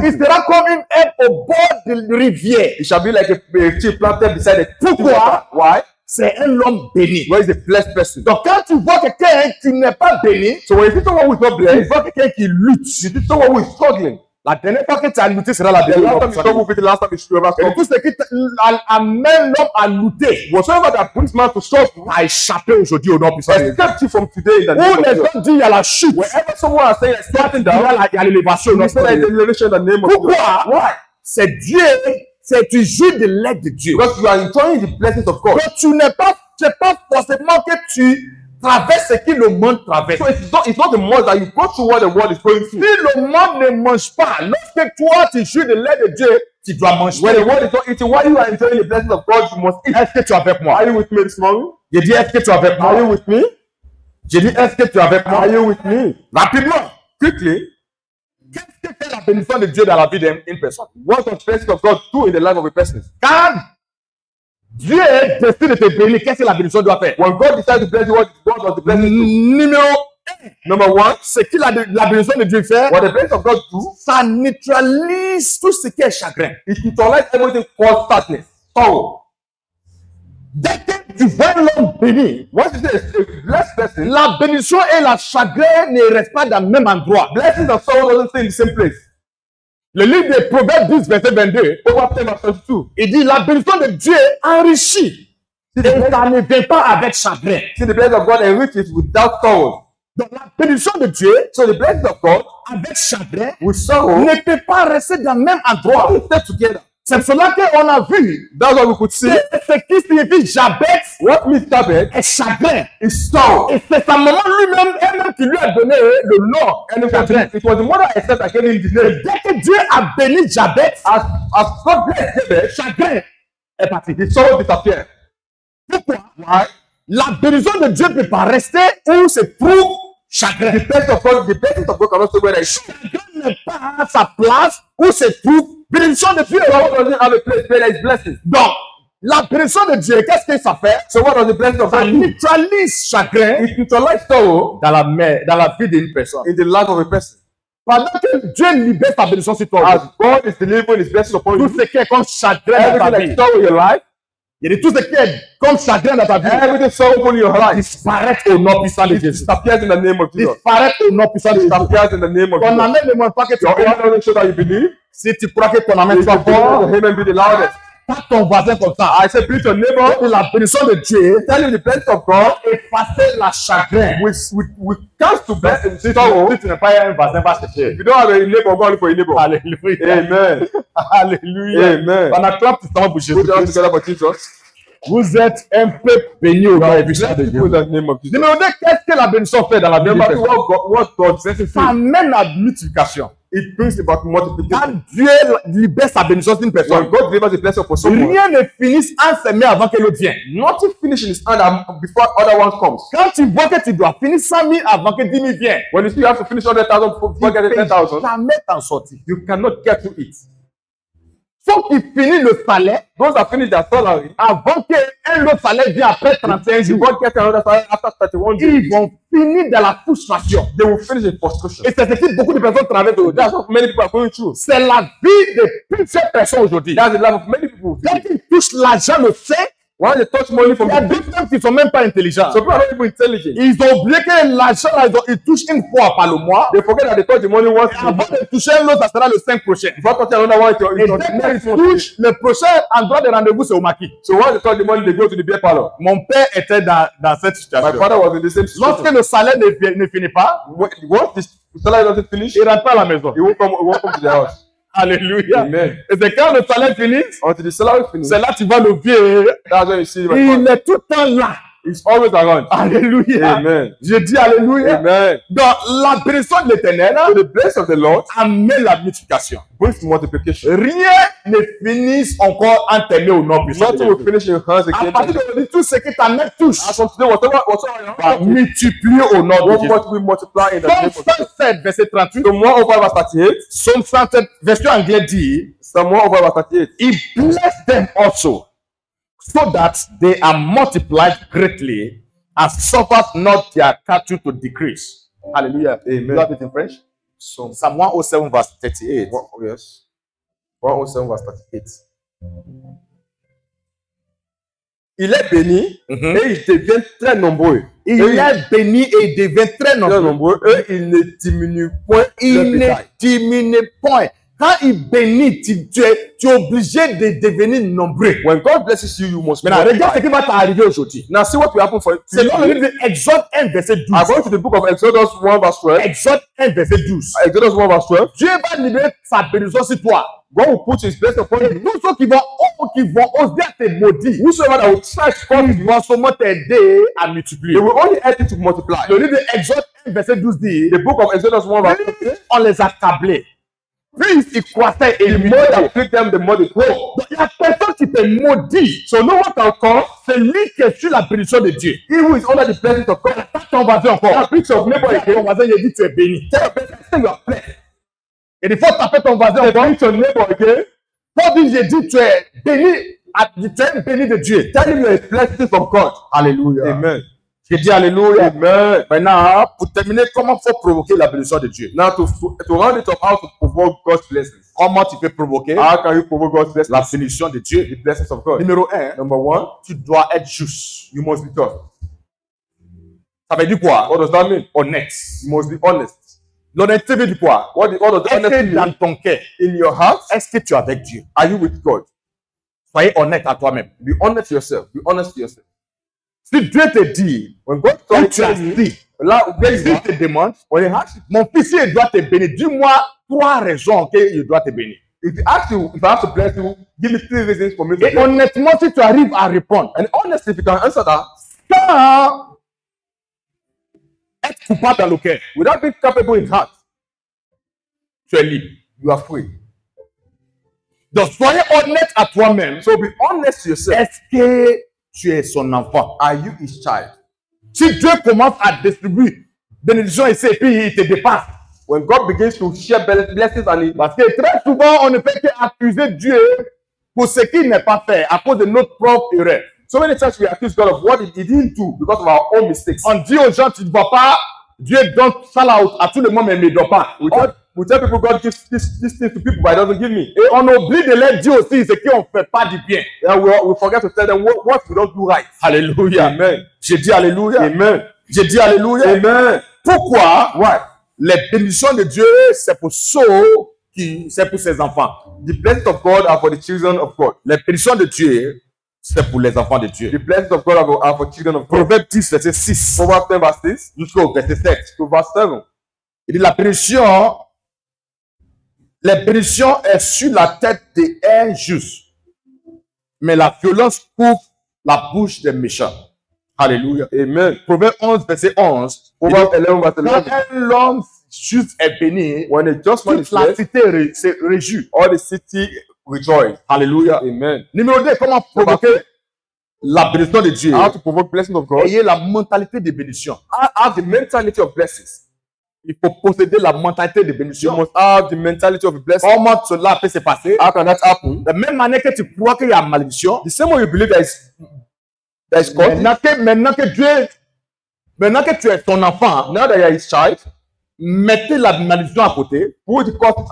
comme une herbe au bord de rivière. It shall be like a tree planted beside a Pourquoi? Why? C'est un homme béni. Where is the blessed person? Donc quand tu vois quelqu'un qui n'est pas béni, So when you see someone who is not tu blessed, vois quelqu'un qui lutte. you see someone who is struggling. La dernière fois que tu as lutté sera la The dernière last time you fois. struggle with it, the last time you struggle. Et tout ce qui amène l'homme à lutter, Whatsoever that brings man to struggle, a échappé aujourd'hui au nom puissant de Jésus. escape you from today in the name Où of les Jesus. gens disent il y a la chute, Wherever someone is saying starting il down, y a l'élévation au nom you say puissant there de is Jésus. elevation in the name of Jesus. Pourquoi? Why? C'est Dieu, c'est tu jouis de l'aide de Dieu. Because you are enjoying the blessings of God. Donc tu n'es pas, c'est pas forcément que tu traverses ce que le monde traverse. So it's not the more that you go through what the world is going Si through. le monde ne mange pas, lorsque toi tu jouis de l'aide de Dieu, tu dois manger. When the world is not eating, while you are enjoying the blessings of God, you must eat. Est-ce que tu es avec moi? Are you with me this morning? J'ai dit est-ce que tu es avec Are moi? you with me? J'ai dit est-ce que tu es avec moi? Are you with me? Rapidement. Quickly, Qu'est-ce que fait la bénédiction de Dieu dans la vie d'une personne? what does the blessings of God do in the life of a person? Quand Dieu décide de te bénir, qu'est-ce que la bénédiction doit faire? When God decides to bless you, what does the blessing do? Numéro Number one, ce que la bénédiction de Dieu fait, what the blessings of God do, ça neutralise tout ce qui est chagrin. it neutralizes everything called sadness, sorrow. Dès que tu vois l'homme béni, Once you say a blessed person, la bénédiction et la chagrin ne restent pas dans le même endroit. blessings and sorrow doesn't stay in the same place. Le livre des Proverbes 10, verset 22, Proverbs 10 verse 22. il dit la bénédiction de Dieu enrichit. Et ça ne vient pas avec chagrin. See, the blessings of God enriches without sorrow. Donc la bénédiction de Dieu, So the blessings of God avec chagrin, with sorrow ne peut pas rester dans le même endroit. stay together. C'est cela qu'on a vu. That's what we could see. Ce qui signifie Jabez What means Jabez est chagrin. is sorrow. Et c'est sa maman lui-même, elle-même qui lui a donné le nom. And it was the mother herself that gave him the name. Dès que Dieu a béni Jabez, As God blessed Jabez, chagrin est parti. the sorrow disappeared. Pourquoi? Why? La bénédiction de Dieu ne peut pas rester où se trouve chagrin. The blessings of God cannot stay where there is sorrow. Chagrin n'est pas à sa place où se trouve bénédiction de Dieu. God doesn't have a place where there is blessings. Donc, la bénédiction de Dieu, qu'est-ce que ça fait? So what does the blessing of Ça God do? neutralise chagrin It neutralizes sorrow dans la vie d'une personne. in the life of a person. Pendant que Dieu libère sa bénédiction sur toi, As God is delivering His blessings upon tout you, ce qui est comme chagrin dans ta everything vie, like sorrow in your life, il y a tout ce qui est comme chagrin dans ta vie, everything sorrowful in your life, disparaît au nom puissant de it Jésus. disappears in the name of Jesus. Disparaît au nom puissant de It Jésus. disappears in the name of Ton Jesus. amen ne montre pas que tu Your crois. amen doesn't show that you believe. Si tu crois que ton amen If soit you believe, fort, the amen be the loudest. pas ton voisin comme ça. I say, beat your neighbor. Et la bénédiction de Dieu Tell him the blessings of God. effacer la chagrin. We cast to blessings. Si Sorrow. tu n'as pas un voisin, va chercher. If you don't have a neighbor, go look for a neighbor. Alléluia. Amen. Alléluia. Amen. On acclame tout le temps pour Jésus. Put your hands together for Jesus. Vous êtes un peuple béni au nom puissant de Bless Dieu. people in the name of Jesus. Numéro 2, qu'est-ce que la bénédiction fait dans la vie d'une Number two, personne? what God blesses Ça you. amène la multiplication. It brings about Quand multiplication. Dieu libère sa bénédiction d'une When personne, God delivers a blessing for someone, rien ne finisse en ses mains avant que l'autre vienne. nothing finish in his hand before other one comes. Quand tu vois que tu dois finir 100 000 avant que 10 000 viennent, When you see you have to finish 100,000 before tu ne getting peux 10,000, jamais t'en sortir. you cannot get to it. Faut qu'ils finissent le salaire Those that finish their salary, avant qu'un autre salaire vienne après 35 you jours. won't get another salary after 31 days. Ils vont finir dans la frustration. They will finish in frustration. Et c'est ce que beaucoup de personnes travaillent aujourd'hui. That's what many people are going through. C'est la vie de plusieurs personnes aujourd'hui. That's the life of many people. Quand ils touchent l'argent le fait, Once they touch money from il y a the d'autres gens qui ne sont même pas intelligents. some people are not even intelligent. Ils ont oublié que l'argent, là, ils touchent une fois par le mois. They forget that they touch the money once. Et avant de toucher un autre, ça sera le 5 prochain. Before touching another one, Et it's on dès the next qu'ils month. touchent, le prochain endroit de rendez-vous, c'est au maquis. So once they touch the money, they go to the beer parlor. Mon père était dans cette My situation. father was in the same situation. Lorsque le salaire ne finit pas, Once the salary doesn't finish, il ne rentre pas à la maison. he won't come to the house. Alléluia. Amen. Et c'est quand le salaire finit, Until the salary finishes, c'est là que tu vois le vieux. that's when you see my Il father. est tout le temps là. He's always around. Alléluia. Amen. Je dis Alléluia. Amen. Donc, la bénédiction de l'éternel So the blessing of the Lord amène la multiplication. brings multiplication. Rien ne finisse encore en tes mains au nom puissant. Nothing will finish in your hands À again. partir d'aujourd'hui, tout ce que ta main touche As from today, whatever va multiplier au nom de Jésus. what we multiply in the name Psalm of Jesus. 107, verset 38. So moreover, verse 38. Psalm 107, version anglaise dit, So moreover, verse 38. He blessed them also, so that they are multiplied greatly, and suffers not their cattle to decrease. Hallelujah. Amen. You have it in French? Psalm. Psalm 107 verse 38. Yes. 107 verse 38. Il est béni et il devient très nombreux. Il est béni et il devient très nombreux. Et il ne diminue point. Il ne diminue point. Quand il bénit, tu es obligé de devenir nombreux. When God blesses you, you must. Maintenant, regarde ce qui va t'arriver aujourd'hui. Now see what will happen for you. C'est dans le livre d'Exode 1 verset 12. According to the book of Exodus 1 verse 12. Exode 1 verset 12. Exodus 1 verse 12. Dieu va libérer sa bénédiction sur toi. God will put his blessing upon you. Tous ceux qui vont oser te maudire, Whosoever that will try to come, ils vont seulement t'aider à multiplier. they will only help you to multiply. Le livre d'Exode 1 verset 12 dit, The book of Exodus 1 verse 12. on les accablait. Plus ils croissaient et The more that afflict them, the more they grow. donc, il n'y a personne qui te maudit. So no one can come. C'est lui qui est sur la bénédiction de Dieu. He who is under the blessing of God. Pas ton voisin encore. Now preach your neighbor Ton again. voisin, il dit tu es béni. Tell your blessing, say you are blessed. Et il faut taper ton voisin encore. Preach your neighbor again. Paul dit, j'ai dit tu es béni. Tu es béni de Dieu. Tell him you are a blessing from God. Alléluia. Amen. J'ai dit alléluia. Amen. Maintenant, pour terminer, comment faut provoquer la bénédiction de Dieu? Now to round it up, how to provoke God's blessings. Comment tu peux provoquer How can you provoke God's blessings? la bénédiction de Dieu? The blessings of God. Numéro 1, Number one, tu dois être juste. you must be tough. Ça veut dire quoi? What does that mean? Honnête. You must be honest. L'honnêteté veut dire quoi? What does Est-ce honesty que dans mean? ton cœur, In your heart, est-ce que tu es avec Dieu? are you with God? Soyez honnête à toi-même. Be honest to yourself. Be honest to yourself. Si Dieu te dit, When God quand tells tu as you, dit, là, where you s'il are, te demande, when he asks you, mon fils, il doit te bénir. Dis-moi 3 raisons qu'il doit te bénir. if he asks you, if I have to bless you, give me 3 reasons for me to Et bless. honnêtement, si tu arrives à répondre, And honestly, if you can answer that, sans être coupable dans le cœur, without being capable in heart, tu es libre. you are free. Donc, soyez honnête à toi-même. So be honest to yourself. Est-ce que tu es son enfant? Are you his child? Si Dieu commence à distribuer bénédiction ici et puis il te dépasse. When God begins to share blessings and he, Parce que très souvent, on ne peut qu'accuser Dieu pour ce qu'il n'est pas fait à cause de notre propre erreur. so many times we accuse God of what he didn't do because of our own mistakes. On dit aux gens, tu ne vois pas, Dieu donne ça là à tout le monde, mais il ne me donne pas. We tell people God gives this thing to people, but he doesn't give me. Et on oublie de leur dire aussi ce qu'on ne fait pas du bien. And we forget to tell them what we don't do right. Alléluia. Amen. J'ai dit Alléluia. Amen. J'ai dit Alléluia. Amen. Pourquoi? Why? Les bénédictions de Dieu, c'est pour c'est pour ses enfants. The blessings of God are for the children of God. Les bénédictions de Dieu, c'est pour les enfants de Dieu. The blessings of God are for children of God. Proverbe 10, verset 6 Proverbs 10 verse 6 jusqu'au verset 7. to verse 7. Il dit la bénédiction est sur la tête des injustes, mais la violence couvre la bouche des méchants. Alléluia. Amen. Proverbe 11, verset 11. Proverbs 11 verse Quand 11. un homme juste est béni, When a just man is toute la blessed, cité se réjouit. all the city rejoice. Alléluia. Amen. Numéro 2, comment provoquer la bénédiction de Dieu? How to provoke blessings of God? Ayez la mentalité de bénédiction. Have the mentality of blessings. Il faut posséder la mentalité de You bénédiction. must have the mentality of a blessing. Comment cela peut se passer? How can that happen? De la même manière que tu crois qu'il y a malédiction, The same way you believe there is God. maintenant que tu es ton enfant, Now that you are his child, mettez la malédiction à côté put the court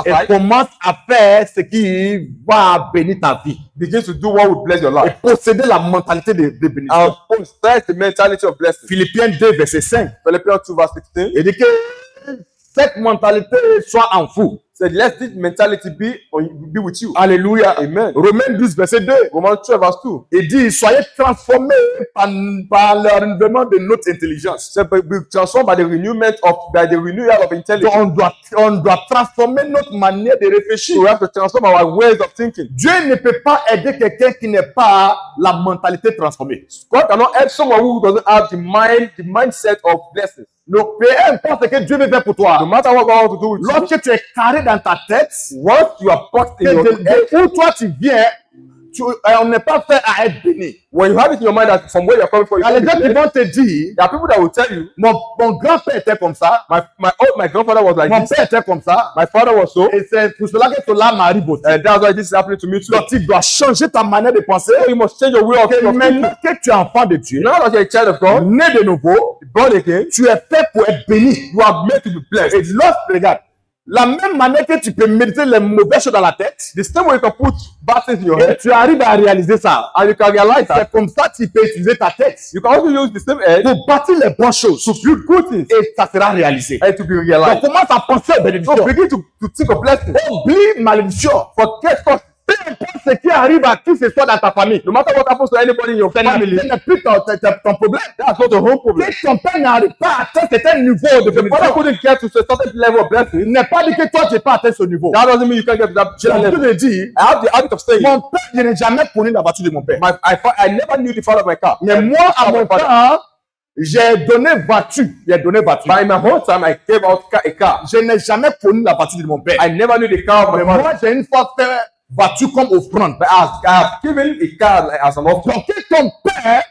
et aside. commence à faire ce qui va bénir ta vie. Begin to do what will bless your Et life. posséder la mentalité de bénédiction. And possess the mentality of blessing. Philippiens 2, verset 5. Philippians 2 verse 16. Il dit que cette mentalité soit en vous. Said, let this mentality be with you. Alléluia. Amen. Romains 12, verset 2. Romans 12 verse 2. Il dit, soyez transformés par le renouvellement de notre intelligence. Said, be transformed by the renewal of intelligence. Donc, on doit transformer notre manière de réfléchir. So we have to transform our ways of thinking. Dieu ne peut pas aider quelqu'un qui n'est pas la mentalité transformée. God cannot help someone who doesn't have the mindset of blessings. Donc, peu importe ce que Dieu veut faire pour No toi. matter what God wants to do with you, Lorsque tu es carré dans ta tête, once you are put in your head, où toi tu viens, on n'est pas fait à être béni. When you have it in your mind that from where you're coming from, Il y a les gens qui vont te dire, there are people that will tell you, mon grand-père était comme ça, my grandfather was like mon this, père était comme ça, my father was so, et c'est pour cela que cela m'arrive aussi. and that's why this is happening to me too. Donc tu dois changer ta manière de penser. So you must change your way of thinking. Maintenant que tu es enfant de Dieu, Now that you're a child of God, né de nouveau, born again, tu es fait pour être béni. you are made to be blessed. Et regarde, la même manière que tu peux méditer les mauvaises choses dans la tête, The same way you can put bad things in your et head, tu arrives à réaliser ça. and you can realize that, C'est comme ça que tu peux utiliser ta tête you can also use the same head pour bâtir les bonnes choses. to build good things Et ça sera réalisé. and to be Donc realized. commence à penser aux bénédictions. So begin to think of blessings. Oublie malédiction. Forget God. Peu importe ce qui arrive à qui ce soit dans ta famille. No matter what happens to anybody in your Ce family, n'est plus ton problème. that's not the whole problem. Si ton père n'arrive pas à atteindre certain niveau de The father bénédiction, couldn't get to a certain level of blessing. il n'est pas dit que toi tu n'es pas atteint ce niveau. That doesn't mean you can't get to that J'ai l'habitude level. de dire, I have the habit of saying, mon père, je n'ai jamais connu la voiture de mon père. I never knew the father of my car. Mais moi, à mon temps, j'ai donné voiture. J'ai donné voiture. But in my whole time, I gave out a car. Je n'ai jamais connu la voiture de mon père. I never knew the car of my Mais father. moi, j'ai une fois fait voiture comme offrande. But I have given a car like, as an offering. Donc, que ton père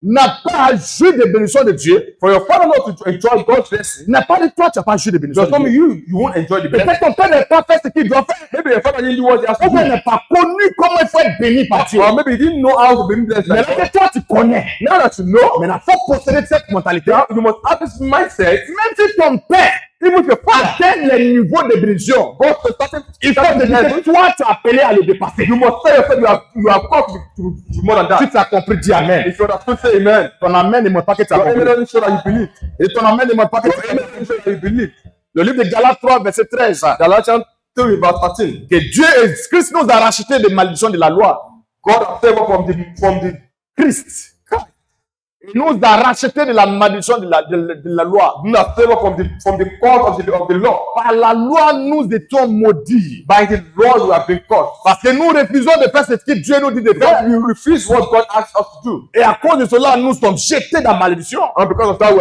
n'a pas joué des bénédictions de Dieu, For your father not to enjoy God's blessing, n'a pas dit toi, tu n'as pas joué des bénédictions does not de mean Dieu. you won't enjoy the blessing. Peut-être ton père n'a pas fait ce qu'il doit faire. Maybe your father didn't do what he has to Ton père do. n'a pas connu comment il faut être béni par Dieu. Or maybe he didn't know how to be blessed. Mais Like là God. que toi, tu connais. Now that you know, Maintenant, il faut posséder cette mentalité. you must have this mindset. Même si ton père, Even if your father atteint les niveaux de bénédiction, goes to certain il faut te dire que toi, tu es appelé à le dépasser. you must say yourself you have called to more than Si that. tu as compris, dis Amen. If you understand, say amen. Ton amen ne montre pas que tu as Your amen compris. doesn't show that you believe. Et ton amen ne montre pas que Your tu as amen compris. doesn't show that you believe. Le livre de Galates 3, verset 13. Galatians 3 verse 13. Que Dieu et Christ nous a racheté des malédictions de la loi. God has saved us from the Christ. Il nous a racheté de la malédiction de la loi. you have saved us from the cause of the law. Par la loi, nous étions maudits. By the law you have been caused. Parce que nous refusons de faire ce que Dieu nous dit de faire. Because we refuse what God asks us to do. Et à cause de cela, nous sommes jetés dans la malédiction. And because of that,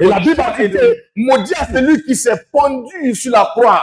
Et la Bible a dit que maudit à celui qui s'est pendu sur la croix.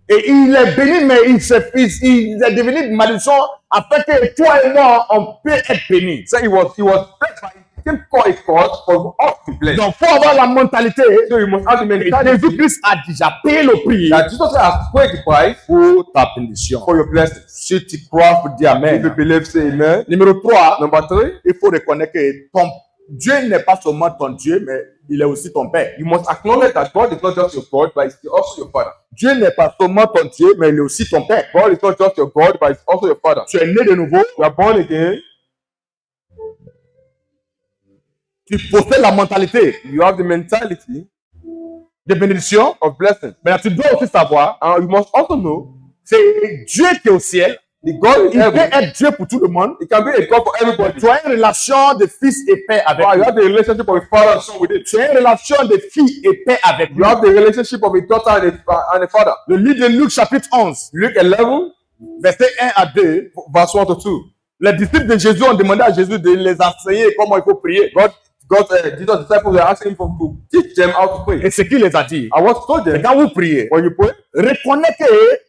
Et il est béni, mais il est devenu une malédiction afin que toi et moi, on peut être bénis. So he was blessed by it became called a cause for us to bless. Donc, il faut avoir la mentalité. So you must have the Et mentality Jésus-Christ a déjà payé le prix that Jesus has paid the price pour ta bénédiction. for your blessing. Si tu crois, pour dire If you Amen. believe, say amen. Numéro 3, Number 3, il faut reconnaître que ton Dieu n'est pas seulement ton Dieu, mais il est aussi ton Père. you must acknowledge that God is not just your God, but it's also your Father. Dieu n'est pas seulement ton Dieu, mais il est aussi ton Père. God is not just your God, but it's also your Father. Tu es né de nouveau, You are born again. tu possèdes la mentalité You have the mentality de bénédiction, of blessing. mais tu dois aussi savoir, And you must also know c'est Dieu qui est au ciel. the God Il in peut heaven. être Dieu pour tout le monde. It can be a God for everybody. Tu as une relation de fils et père avec But you lui. have the relationship of a father and son with it. Tu as une relation de fille et père avec lui. You have the relationship of a daughter and a father. Le livre de Luc chapitre 11, Luke 11, verset 1 à 2, verse 1 to 2. les disciples de Jésus ont demandé à Jésus de les enseigner comment il faut prier. Jesus' disciples were asking him to teach them how to pray. Et ce qu'il les a dit, I want to tell c'est them, quand vous priez, when you pray, reconnaissez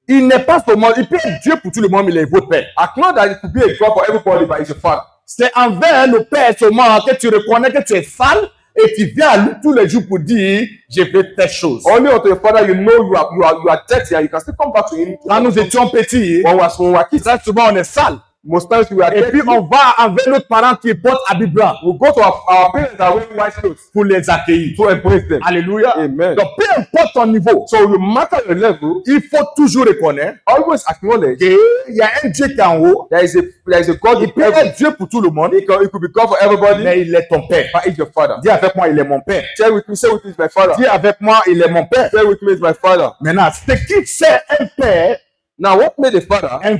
qu'il n'est pas seulement, il peut être Dieu pour tout le monde, mais il est votre Père. acknowledge that it could be a God for everybody, but it's your father. C'est envers le Père seulement que tu reconnais que tu es sale et tu viens à lui tous les jours pour dire, je fais telle chose. Only unto your father you know you are dirty and you can still come back to him. Quand nous étions petits, When we were kids, très souvent on est sale. most times we are Et puis dirty. on va envers notre parent qui porte habit blanc We go to our parents that are wearing white clothes pour les accueillir. to embrace them. Alléluia. Amen. Donc peu importe ton niveau, So no matter your level, il faut toujours reconnaître always acknowledge qu'il y a un Dieu qui est en haut. there is a God Il in peut heaven. être Dieu pour tout le monde, It could be God for everybody, mais il est ton Père. but it's your father. Dis avec moi, il est mon Père. Say with me, it's my father. Dis avec moi, il est mon Père. Say with me, it's my father. Maintenant, ce qui fait un Père, Now, what made a father un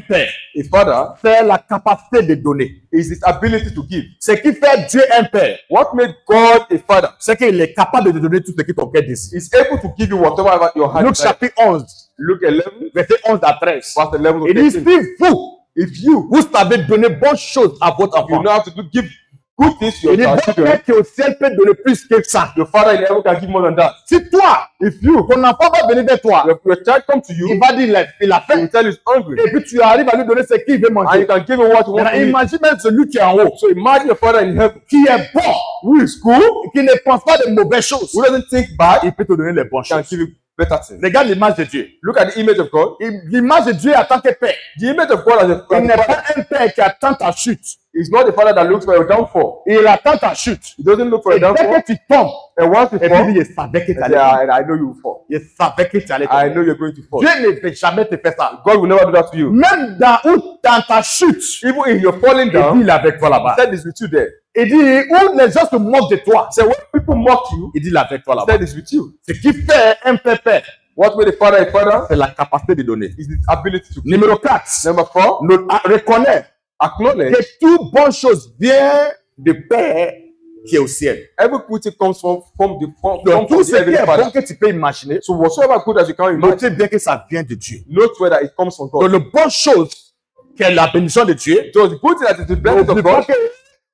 father c'est la capacité de donner. is his ability to give. Ce qui fait Dieu un Père, What made God a father c'est qu'il est capable de te donner tout ce qui ton cœur décide. is able to give you whatever your heart Luc desires. chapitre 11, Luke 11, verset 11 à 13. verse 11 to Il dit, 13. si vous, If you vous savez donner bonnes choses à votre you enfant, know how to give good things to Il dit, your votre children, Père qui est au ciel peut donner plus que ça. your father in heaven can give more than that. Si toi, ton enfant va venir vers toi, Your child come to il you, va dire, il a he will faim. tell you he's hungry. Et puis tu arrives à lui donner ce qu'il veut And you manger. can give him what you want Maintenant, to eat. imagine même celui qui est en haut, So imagine your father in heaven, qui est bon, who is good, qui ne pense pas de mauvaises choses. who doesn't think bad, Il peut te donner les bonnes can choses. give you better things. Regarde l'image de Dieu. Look at the image of God. L'image de Dieu en tant que père. The image of God as a Il n'est father pas un père qui attend ta chute. is not the father that looks for your downfall. Il attend ta chute. He doesn't look for Et your dès downfall. que tu tombes, And once you et fall, puis il savait que tu he allais said, tomber. I know you will fall. Il savait que tu allais I tomber. know you're going to fall. Dieu ne peut jamais te faire ça. God will never do that to you. Même dans ta chute, Even if you're falling il dit down, il est avec toi he là-bas. said it's with you there. Il dit où les gens se moquent de toi, He said when people mock you, il dit il est avec toi he là-bas. said it's with you. Ce qui fait un père, What made the father a father c'est la capacité de donner. is his ability to give. Numéro 4, Number 4, reconnaître acknowledge que toute bonne chose vient du Père qui est au ciel. every good thing comes from Donc tout the ce qui heavenly est father. bon que tu peux imaginer, So whatsoever good as you can imagine, notez bien que ça vient de Dieu. note whether it comes from Donc God. la bonne chose qui est la bénédiction de Dieu, So the good thing that is the blessing of n'oublie God, pas que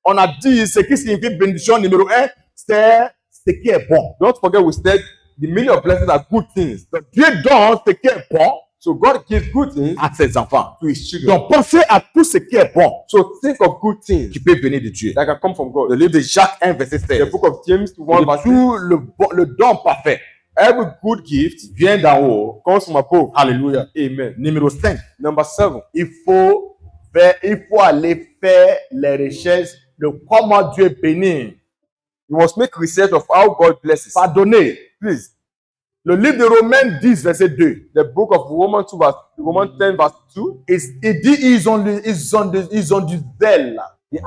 on a dit ce qui signifie bénédiction numéro 1, c'est ce qui est bon. don't forget we said the meaning of blessings are good things. Donc Dieu donne ce qui est bon So God gives good things à ses enfants. to his children. Donc pensez à tout ce qui est bon So think of good things qui peut venir de Dieu. that can come from God. Le livre de Jacques 1, verset The 16. book of James 1 verse 6. Tout le don parfait Every good gift vient d'en haut. comes from above. Alléluia. Amen. Numéro 5. Number 7. Il faut aller faire les recherches de comment Dieu bénit. You must make research of how God blesses. Pardonnez. Please. Le livre de Romains 10, verset 2. The book of Romans 10 verse 2. Il dit ils ont du zèle, They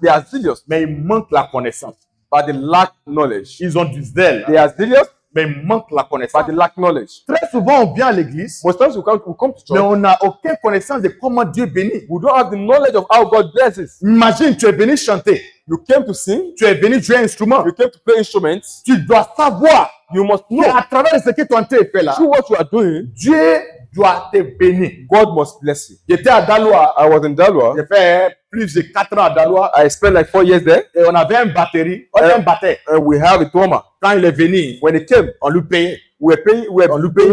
are zealous, mais il manque la connaissance. but they lack knowledge. Ils ont du zèle, They are zealous, mais il manque la but connaissance. they lack knowledge. Très souvent, on vient à l'église, Most times we come to mais church, on n'a aucune connaissance de comment Dieu bénit. we don't have the knowledge of how God blesses. Imagine, tu es venu chanter, You came to sing, tu es venu jouer un instrument. you came to play instruments. Tu dois savoir You must que know à travers ce que ton Dieu fait là, through what you are doing, Dieu doit te bénir. God must bless you. J'étais à Daloa, I was in Dalwa. j'ai fait plus de 4 ans à Daloa, I spent like 4 years there, et on avait un batterie, on avait un batteur. and we have a drummer. Quand il est venu, When he came, on lui payait, we were paying him, on lui we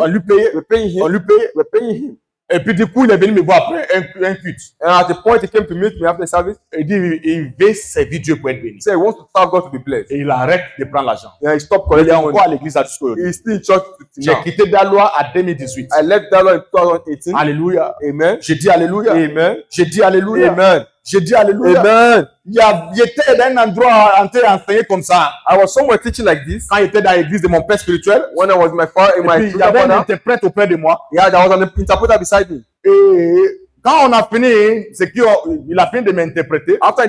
on lui payait, were paying him, on lui payait. we were paying him. Et puis du coup, il est venu me voir après un culte. And at the point he came to meet me after the service, Il dit, il veut servir Dieu pour être béni. he said he wants to serve God to be blessed. Et il arrête de prendre l'argent. And he stopped Il est collecting encore money. à l'église à jusqu'au He's still in church J'ai now. quitté Daloa à 2018. I left Dalwa in 2018. Alléluia. Amen. J'ai dit Alléluia. Amen. J'ai dit Alléluia. Amen. J'ai dit Alléluia. Amen. Il était dans un endroit en train d'enseigner comme ça. I was somewhere teaching like this Quand il était dans l'église de mon père spirituel, when I was in my father, in et my puis il y spiritual avait un father. interprète auprès de moi. Yeah, there was an interpreter beside me. Et quand on a fini, c'est qu'il a fini de m'interpréter. After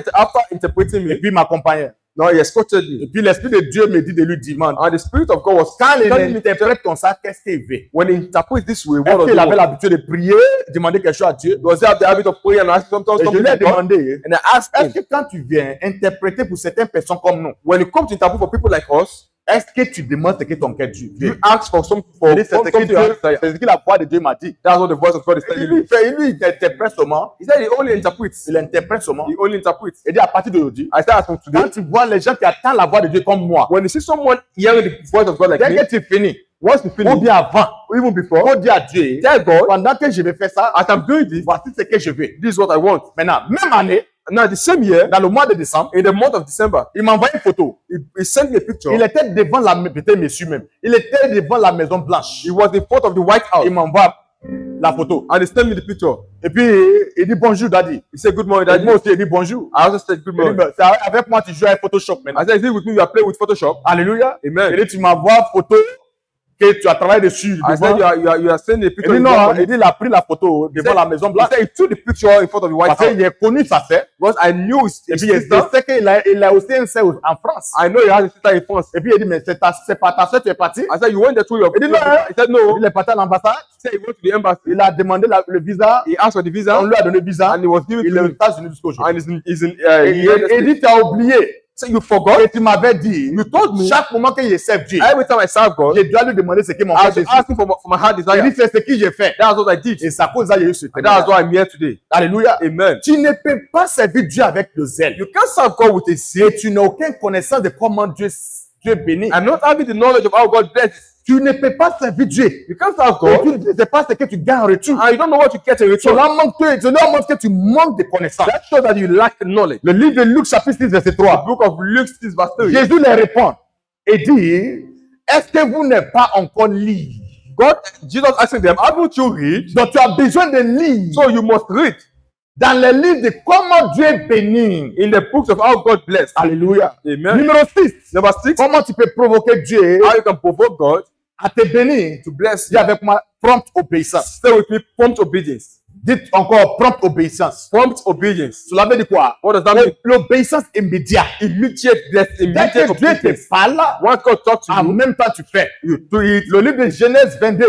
interpreting Et me, puis il m'accompagnait. no, he escorted Et me. puis l'Esprit de Dieu me dit de lui demander. And the Spirit of God was Quand il telling me, interprète comme ça, qu'est-ce qu'il veut? when he interprets this way, what Est-ce does qu'il he avait want? l'habitude de prier, demander quelque chose à Dieu? Does he have the habit of praying and asking sometimes Et je something lui ai to God? demandé, And I asked est-ce him, que quand tu viens interpréter pour certaines personnes comme nous, when you come to interpret for people like us, est-ce que tu demandes ce que ton cœur dit? you ask for some Il dit, c'est ce que something Dieu- to desire. c'est ce que la voix de Dieu m'a dit. That's what the voice of God is Et telling lui, me. il interprète seulement. He said he only interprets. Il interprète seulement. He only interprets. Il dit à partir d'aujourd'hui, I said as from today, quand tu vois les gens qui attendent la voix de Dieu comme moi, when you see someone hearing the voice of God like dès me, que tu finis, once you ou finish, bien avant, or even before, faut dire à Dieu, tell God, pendant que je vais faire ça, as I'm doing this, voici ce que je veux. this is what I want. Maintenant, même année, Now, the same year, dans le mois de décembre, in the month of December, il m'a envoyé une photo. he sent me a picture. Il était devant la peut-être monsieur même. Il était devant la Maison Blanche. He was in front of the White House. Il m'envoie la photo. And he sent me the picture. Et puis, il dit bonjour, daddy. He said, good morning, Et daddy. moi aussi, il dit bonjour. I also said, good Il dit, morning. ben, c'est avec moi, tu joues avec Photoshop maintenant. I said, is it with me? You are playing with Photoshop? Alléluia. Amen. Il dit, tu m'envoies photo que tu as travaillé dessus. I said, you are sending a Il picture. dit in non, front of il dit, il a pris la photo devant la Maison He Blanche. said, he took the picture in front of the White Parce House. qu'il a connu sa sœur. Because I knew his Et puis, je sister. sais qu'il a aussi un sœur en France. I know he has a sister in France. Et puis, il dit, mais c'est pas ta sœur, tu es parti. I said, you went there to your Il dit non. He said, no. Il est parti à l'ambassade. He said, he went to the embassy. Il a demandé le visa. He asked for the On visa. lui a donné le visa. And he was given Il to est aux him. États-Unis jusqu'au jour. And he's in Et il dit, tu as oublié So you forgot. Et tu m'avais dit, You told me. chaque moment que je serve Dieu, Every time I serve God, je dois lui demander ce que mon I frère was Jésus. asking for my heart Il desire. dit, c'est ce que j'ai fait. That's what I did. Et ça cause ça, j'ai eu ce And that's témoignage. why I'm here today. Alléluia. Amen. Tu ne peux pas servir Dieu avec le zèle. You can't serve God with a zeal. Et tu n'as aucune connaissance de comment Dieu bénit. I'm not having the knowledge of how God blesses. Tu ne peux pas servir Dieu. You can't serve Et God. tu ne sais pas ce que tu gagnes en retour. And you don't know what you get in return. Cela montre que tu manques de connaissances. That shows that you lack knowledge. Le livre de Luc chapitre 6 verset The 3. book of Luke 6 verse 3. Jésus leur répond et dit, est-ce que vous n'êtes pas encore lire? Jesus asking them, haven't you read? Donc tu as besoin de lire So you must read dans les livres de comment Dieu bénit. in the books of how God blessed. Alléluia. Amen. Numéro 6. Number 6, Comment tu peux provoquer Dieu how you can provoke God à te bénir? to bless Dis you. avec moi, prompte obéissance. Stay with me, prompt obedience. Dites encore prompte obéissance. Prompt obedience. Cela veut dire quoi? What does that mean? L'obéissance immédiate. Immediate blessing. Dès que Immediate Dieu te obedience. parle, Once God talks to en you, même temps tu fais. you do it. Le livre de Genèse 22,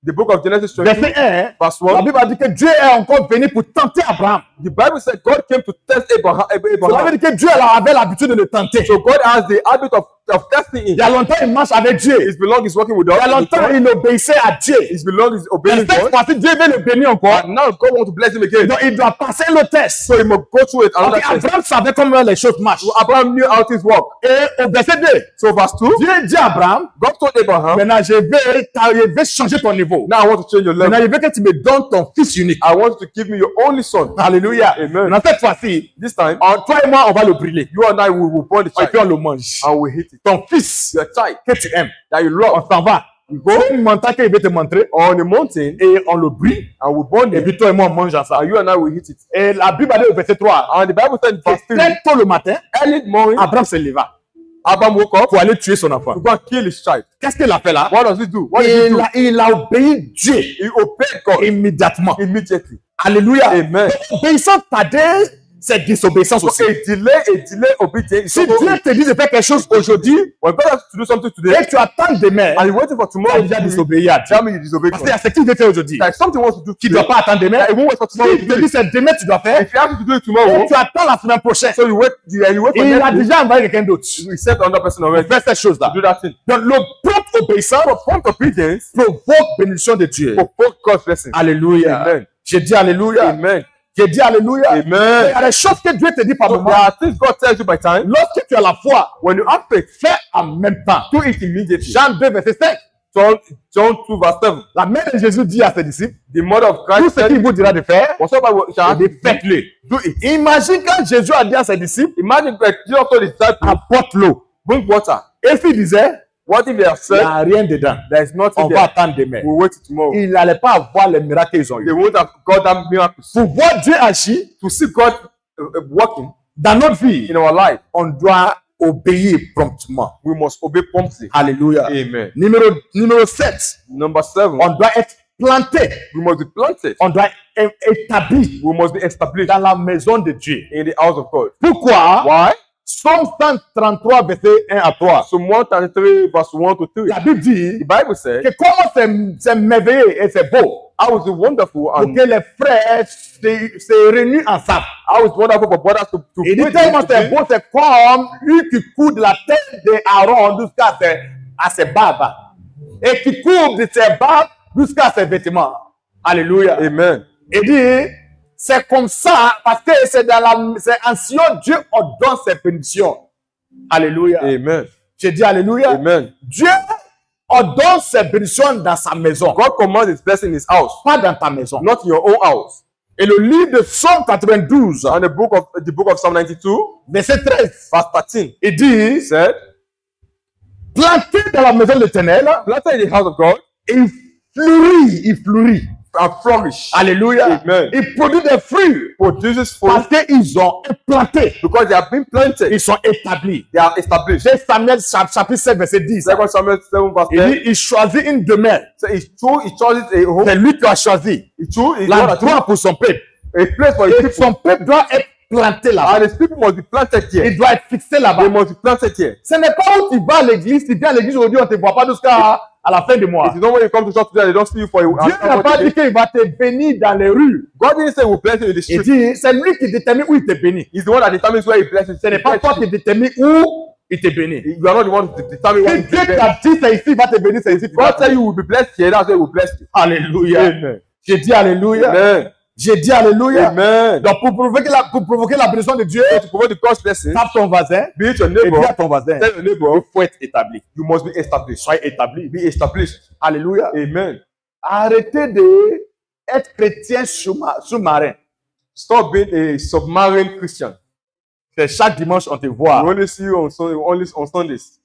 The book of Genesis 22, verset 1, verse la 1. Bible a dit que Dieu est encore venu pour tenter Abraham. The Bible said God came to test Abraham. Cela veut dire que Dieu avait l'habitude de le tenter. So God has the habit of testing Il him. y a longtemps, il marche avec Dieu. His belong is working with Il y a us. longtemps, il obéissait à Dieu. His belong is Et obeying cette God. fois-ci, Dieu veut le bénir encore. And now God wants to bless him again. Donc, il doit passer le test. So he must go through it. Ok, Another test. Abraham savait comment les choses marchent. So Abraham knew how things work. Et au verset 2, So verse 2, Dieu dit à Abraham, God told Abraham, maintenant, je vais changer ton niveau. now I want to change your level. Maintenant, je veux que tu me donnes ton fils unique. I want you to give me your only son. Alléluia. Amen. Maintenant, cette fois-ci, This time, toi et moi, on va le brûler. you and I will burn the Et puis, child on le mange. and we hit it. Ton fils Your child que tu aimes, that you love, on s'en va. you go Sur une montagne qu'il veut te montrer, on a mountain et on le brûle. and we burn Et it. puis, toi et moi, on mange ensemble. And you and I will hit it. Et la Bible a dit au verset 3, And the Bible said, verse 3, très tôt le matin, early morning, Abraham se leva Abraham woke up pour aller tuer son enfant. to go and kill his child. Qu'est-ce qu'il a fait là? What does he do? What did he do? Il a obéi Dieu He obeyed God immédiatement. immediately. Alléluia. Amen. Obéissance tarder, c'est désobéissance aussi. So a delay obedience. Si Dieu te dit de faire quelque chose aujourd'hui when God has to do something today, et que tu attends demain, and you're waiting for tu as tomorrow, déjà désobéi à Dieu. tell me you disobey Parce God. qu'il y a ce qu'il veut faire aujourd'hui. Like something wants to do Tu ne today. dois pas attendre demain. It won't wait for tomorrow. Si il te dit c'est demain tu dois faire, If you have to do it et tomorrow, tu attends la semaine prochaine. so you wait for Et il a next week, déjà envoyé quelqu'un d'autre. you set another person already Fais cette chose-là. to do that thing. Donc, le propre obéissance Prompt obedience provoque bénédiction de Dieu. provoke God's blessing. Alléluia. Amen. J'ai dit Alléluia. Amen. J'ai dit Alléluia. Il Amen. y a des choses que Dieu te dit par So moment. there are things God tells you by time. Lorsque tu as la foi, When you have faith, fais en même temps. do it immediately. Jean 2, verset 5. John 2 verse 7. La mère de Jésus dit à ses disciples, The mother of tout Christ ce said, qu'il vous dira de faire, whatsoever shall eh bien, faites-le. do it. Imagine quand Jésus a dit à ses disciples, Imagine that Jesus told his disciples, apporte l'eau. bring water. Et s'il disait, What if they have il n'y said, a rien dedans. there is nothing On va there? attendre demain. We'll wait till tomorrow. Il n'allait pas avoir les miracles qu'ils ont They eu. won't have got that miracle. Pour voir Dieu agir To see God working dans notre vie, in our life, on doit obéir promptement. we must obey promptly. Alléluia. Amen. Numéro 7. Number 7, On doit être planté. we must be planted. On doit être établi We must be established dans la maison de Dieu. in the house of God. Pourquoi? Why? Psaume 133, verset 1 à 3. So 133 verse 1 to 3. La Bible dit The Bible says, que comment c'est merveilleux et c'est beau how is it wonderful pour and que les frères se réunissent ensemble. how is wonderful for brothers to Il dit pray tellement c'est together. beau, c'est comme lui qui coud de la tête d'Aaron jusqu'à ses barbes. Et qui couvre de ses barbes jusqu'à ses vêtements. Alléluia. Amen. Il dit, c'est comme ça, parce que c'est en Sion, Dieu ordonne ses bénédictions. Alléluia. Amen. J'ai dit Alléluia. Amen. Dieu ordonne ses bénédictions dans sa maison, God commands his blessing in his house, pas dans ta maison. not in your own house. Et le livre de Psaume 92, And the book of Psalm 92, verset 13, verse 13, il dit, said, planté dans la maison de l'Éternel, planted in the house of God il fleurit. and flourish. Alléluia. Amen. Il produit des fruits Produces fruit parce qu'ils ont implanté. because they have been planted. Ils sont établis. They are established. C'est Samuel chapitre 7, verset 10. 2 Samuel 7 verse Il 10. dit, il choisit une demeure. So it's true, he chooses a home. C'est lui qui a choisi It's true, it's l'endroit pour son peuple. a place for his Et people. son peuple doit être planté là-bas. And his people must be planted here. Il doit être fixé They là-bas. must be planted here. Ce n'est pas où tu vas à l'église, tu viens à l'église aujourd'hui, on ne te voit pas jusqu'à à la fin du mois. If you don't when you come to church today, they don't see you for a Dieu n'a pas dit qu'il va te bénir dans les rues. God didn't say he will bless you in the Il street. dit, c'est lui qui détermine où il te bénit. He's the one that determines where he blesses. Ce n'est pas toi qui détermine où il te bénit. You are not the one to determine what Si he Dieu blesses. t'a dit, c'est ici, il va te bénir, c'est ici. God tell you will be blessed here, that's where he will bless you. Alléluia. Amen. J'ai dit Alléluia. Amen. J'ai dit Alléluia. Amen. Donc, pour provoquer la bénédiction de Dieu, To promote the God's blessing, tape ton voisin be it your et neighbor, dis à ton voisin, tell your neighbor, il faut être établi. you must be established. Soyez établi. Be established. Alléluia. Amen. Arrêtez d'être chrétien sous-marin. Stop being a submarine Christian. C'est chaque dimanche, on te We voit. only see you on only on Sundays.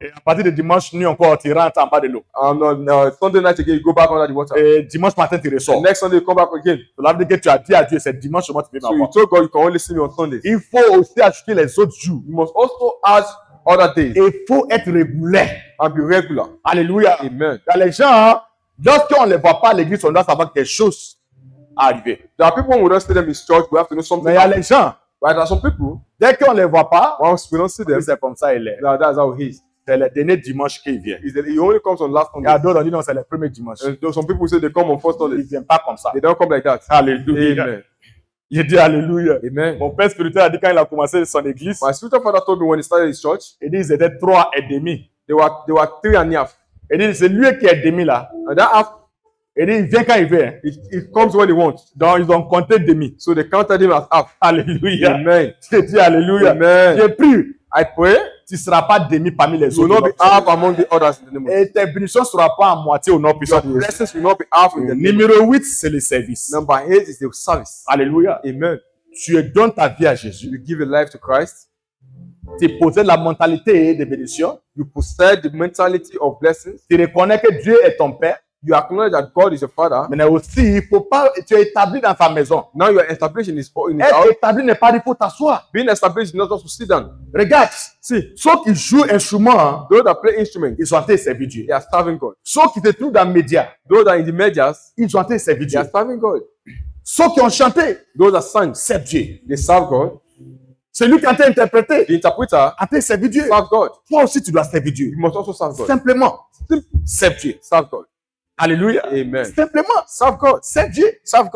Et à partir de dimanche, nuit encore, tu rentres en bas de l'eau. And on Sunday night again, you go back under the water. Et dimanche matin, tu The ressors. next Sunday, you come back again. Cela veut dire que tu as dit à Dieu, c'est dimanche seulement que tu So viens you m'avoir. told God you can only see me on Sundays. Il faut aussi ajouter les autres jours. You must also ask other days Et il faut être régulier. and be regular. Alléluia. Amen. Il y a les gens, lorsqu'on ne les voit pas à l'église, on doit savoir que quelque chose est arrivé. There are people who don't see them in church, we have to know something. Mais il y a les gens, Right? There are some people, dès qu'on ne les voit pas, once we don't see them, c'est comme ça, il est. that's how he is. C'est le dernier dimanche qu'il vient. He only comes on last Il y a Sunday. d'autres, on dit non, c'est le premier dimanche. And some people say they come on first Ils Sunday. ne viennent pas comme ça. They don't come like that. Alléluia. Amen. Il dit Alléluia. Amen. Mon père spirituel a dit quand il a commencé son église, My spiritual father told me when he started his church, il dit ils étaient 3,5. they were 3.5. Il dit c'est lui qui est demi là. And that half, Il dit il vient quand il veut. it comes when he wants. Donc ils ont compté demi. So they counted him as half. Alléluia. Amen. Je dis Alléluia. Amen. J'ai pris. I pray Tu ne seras pas demi parmi les you will autres. not be half among the others in the name of Et tes bénédictions ne seront pas à moitié au nord puissant Your de Jésus. blessings will not be half in the name. Numéro 8, c'est le service. Number 8 is the service. Alléluia. Amen. Tu donnes ta vie à Jésus. You give your life to Christ. Tu possèdes la mentalité de bénédiction. You possess the mentality of blessings. Tu reconnais que Dieu est ton Père. You acknowledge that God is your father. Mais aussi, il faut pas, tu es établi dans sa maison. Now you are established in his Être house. établi n'est pas il faut t'asseoir. Being established is not just to sit down. Regarde, See, ceux qui jouent instrument, those that play instruments, ils sont en train de servir Dieu. they are serving God. Ceux qui se trouvent dans les médias, Those that are in the medias, ils sont en train de servir they Dieu. are serving God. Ceux qui ont chanté, Those that sang, servent Dieu. they serve God. Celui qui est en train d'interpréter, The interpreter en train de servir Dieu. serve God. Toi aussi, tu dois servir Dieu. You must also serve God. Simplement, serve Dieu. Serve God. Alléluia. Amen. Simplement, Serve God. serve Dieu. Serve God.